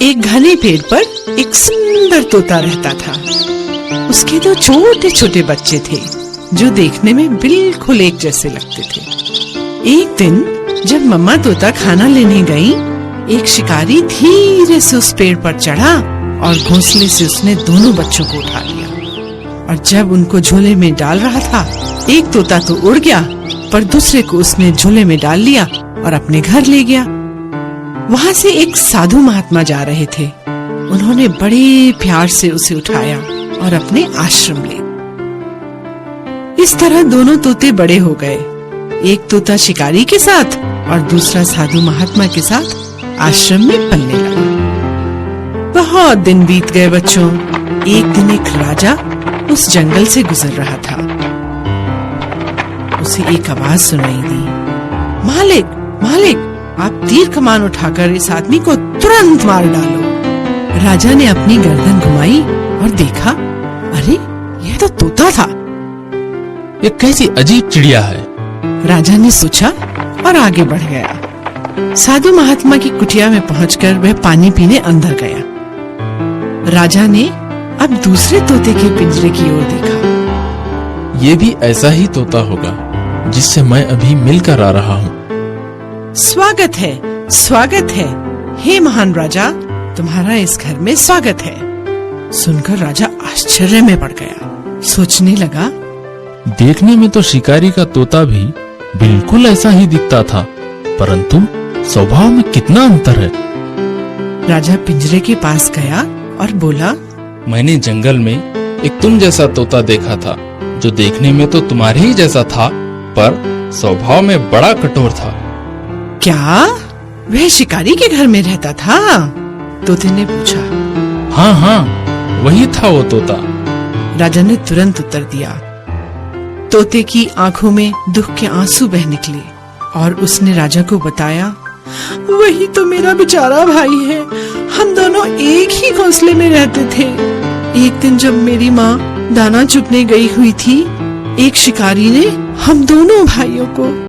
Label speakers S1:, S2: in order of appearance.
S1: एक घने पेड़ पर एक सुंदर तोता रहता था। उसके दो छोटे छोटे बच्चे थे जो देखने में बिल्कुल एक जैसे लगते थे। एक दिन जब मम्मा तोता खाना लेने गई, एक शिकारी धीरे से उस पेड़ पर चढ़ा और घोंसले से उसने दोनों बच्चों को उठा लिया। और जब उनको झोले में डाल रहा था, एक तोता तो उड़ गया पर दूसरे को उसने झोले में डाल लिया और अपने घर ले गया। वहाँ से एक साधु महात्मा जा रहे थे। उन्होंने बड़े प्यार से उसे उठाया और अपने आश्रम ले। इस तरह दोनों तोते बड़े हो गए, एक तोता शिकारी के साथ और दूसरा साधु महात्मा के साथ आश्रम में पलने लगा। बहुत दिन बीत गए बच्चों। एक दिन एक राजा उस जंगल से गुजर रहा था। उसे एक आवाज सुनाई दी, मालिक मालिक, आप तीर कमान उठाकर इस आदमी को तुरंत मार डालो। राजा ने अपनी गर्दन घुमाई और देखा, अरे यह तो तोता था।
S2: ये कैसी अजीब चिड़िया है,
S1: राजा ने सोचा और आगे बढ़ गया। साधु महात्मा की कुटिया में पहुंचकर वह पानी पीने अंदर गया। राजा ने अब दूसरे तोते के पिंजरे की ओर देखा।
S2: ये भी ऐसा ही तोता होगा जिससे मैं अभी मिलकर आ रहा हूँ।
S1: स्वागत है, हे महान राजा, तुम्हारा इस घर में स्वागत है। सुनकर राजा आश्चर्य में पड़ गया। सोचने लगा,
S2: देखने में तो शिकारी का तोता भी बिल्कुल ऐसा ही दिखता था, परंतु स्वभाव में कितना अंतर है।
S1: राजा पिंजरे के पास गया और बोला,
S2: मैंने जंगल में एक तुम जैसा तोता देखा था, जो देखने में तो तुम्हारे ही जैसा था, पर स्वभाव में बड़ा कठोर था।
S1: क्या वह शिकारी के घर में रहता था? तोते ने पूछा।
S2: हाँ हाँ, वही था वो तोता।
S1: राजा ने तुरंत उत्तर दिया। तोते की आंखों में दुख के आंसू बह निकले और उसने राजा को बताया, वही तो मेरा बेचारा भाई है। हम दोनों एक ही घोंसले में रहते थे। एक दिन जब मेरी माँ दाना चुगने गई हुई थी, एक शिकारी ने हम दोनों भाइयों को